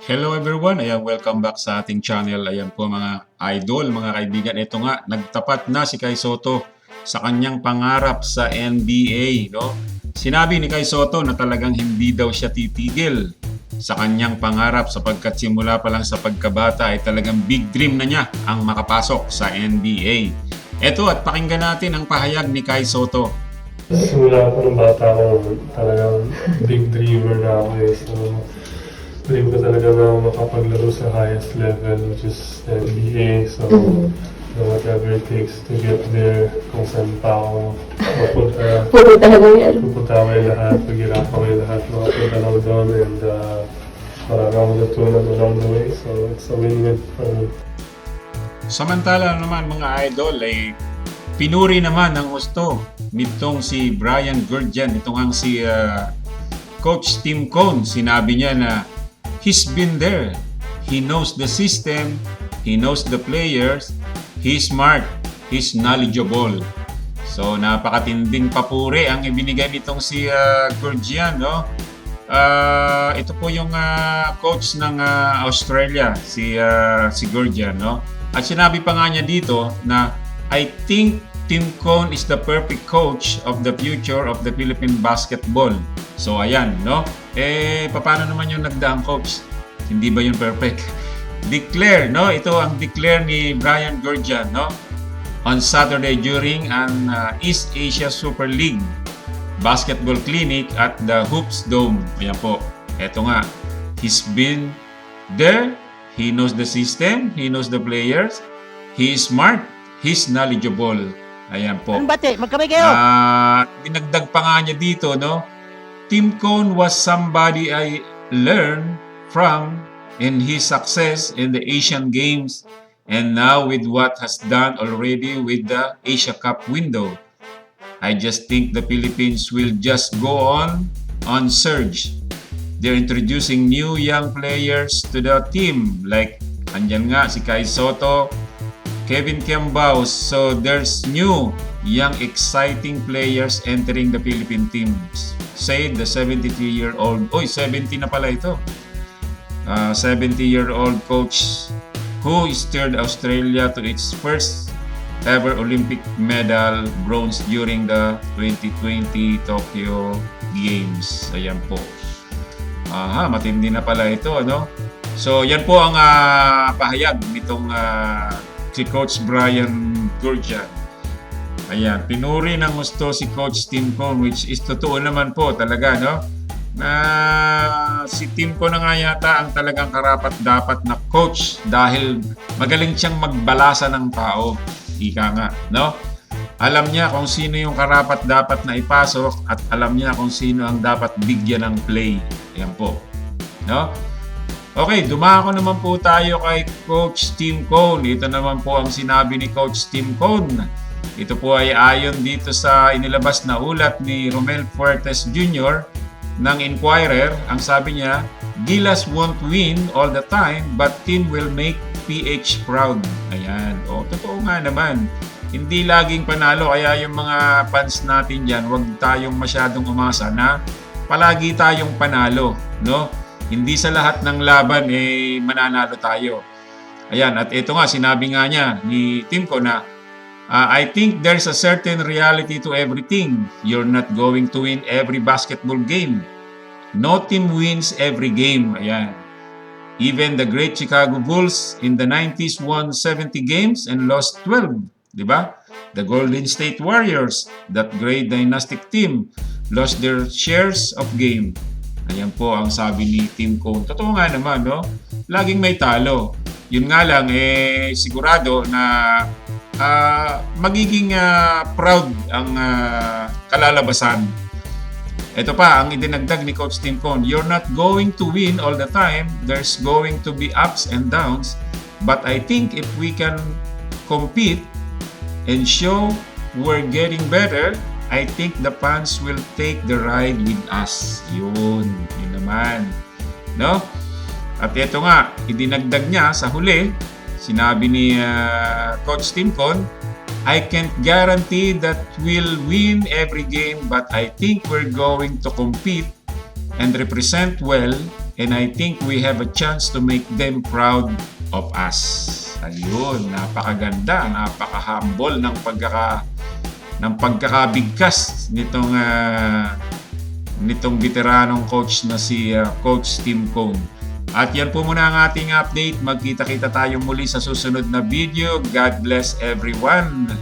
Hello everyone, ayan, welcome back sa ating channel. Ayan po mga idol, mga kaibigan. Ito nga, nagtapat na si Kai Sotto sa kanyang pangarap sa NBA, no? Sinabi ni Kai Sotto na talagang hindi daw siya titigil sa kanyang pangarap sapagkat simula pa lang sa pagkabata ay talagang big dream na niya ang makapasok sa NBA. Ito at pakinggan natin ang pahayag ni Kai Sotto. Simula ko ng bata ako, talagang big dreamer na ako eh. So, dream ko talaga na makapaglaro sa highest level, which is the NBA. So, whatever it takes to get there, kung saan pa ako mapunta, Pupunta na yan. pupunta ko yung lahat, paghirapan ko yung lahat, makapunta lang doon, and marami akong natutunan along the way. So, it's a win-win for me. Samantala naman mga idol ay pinuri naman ng gusto nitong si Brian Gurdjian, itong ang si Coach Tim Cone. Sinabi niya na he's been there. He knows the system, he knows the players, he's smart, he's knowledgeable. So napakatinding papuri ang ibinigay nitong si Gurdjian, no? Ito po yung coach ng Australia, si Gurdjian, no? At sinabi pa nga niya dito na I think Tim Cone is the perfect coach of the future of the Philippine basketball. So ayan, no? Paano naman yung nagdaang coach? Hindi ba yun perfect? Declare, no? Ito ang declare ni Brian Gurdjian, no? On Saturday during an East Asia Super League basketball clinic at the Hoops Dome. Ayan po. Ito nga. He's been there. He knows the system. He knows the players. He is smart. He's knowledgeable. Ayan po. Ang bate, magkamay kayo. Dinagdag pa nga niya dito, no? Tim Cone was somebody I learned from in his success in the Asian Games and now with what has done already with the Asia Cup window. I just think the Philippines will just go on surge. They're introducing new young players to the team like andyan nga si Kai Sotto, Kevin Kembao. So there's new young exciting players entering the Philippine teams. Say the 73-year-old, 70 na pala ito. 70-year-old coach who steered Australia to its first ever Olympic medal, bronze during the 2020 Tokyo Games. Ayan po. Matindi na pala ito, no? So, yan po ang pahayag nitong si Coach Brian Gurdjian. Ayan, pinuri ng gusto si Coach Tim Cone, which is totoo naman po talaga, no? Na si Tim Cone na nga yata ang talagang karapat-dapat na coach dahil magaling siyang magbalasa ng tao. Ika nga, no? Alam niya kung sino yung karapat-dapat na ipasok at alam niya kung sino ang dapat bigyan ng play. Ayan po. No? Okay, dumako naman po tayo kay Coach Tim Cone. Ito naman po ang sinabi ni Coach Tim Cone. Ito po ay ayon dito sa inilabas na ulat ni Romel Fuertes Jr. ng Inquirer. Ang sabi niya, Gilas won't win all the time but team will make PH proud. Ayan. O, totoo nga naman. Hindi laging panalo. Kaya yung mga fans natin dyan, huwag tayong masyadong umasa na palagi tayong panalo. No? Hindi sa lahat ng laban mananalo tayo. Ayan. At ito nga, sinabi nga niya ni Tim Cone na I think there's a certain reality to everything. You're not going to win every basketball game. No team wins every game. Ayan. Even the great Chicago Bulls in the 90s won 70 games and lost 12. Diba? The Golden State Warriors, that great dynastic team, lost their shares of game. Ayan po ang sabi ni Tim Cone. Totoo nga naman, no? Laging may talo. Yun nga lang, sigurado na magiging proud ang kalalabasan. Ito pa, ang idinagdag ni Coach Tim Cone, you're not going to win all the time. There's going to be ups and downs. But I think if we can compete and show we're getting better, I think the fans will take the ride with us. Yun naman. No? At ito nga, idinagdag niya sa huli, sinabi ni Coach Tim Cone, I can't guarantee that we'll win every game, but I think we're going to compete and represent well And I think we have a chance to make them proud of us. Ayun, napakaganda, napaka-humble ng pagkakabigkas nitong veteranong coach na si Coach Tim Cone. At yan po muna ang ating update. Magkita-kita tayo muli sa susunod na video. God bless everyone.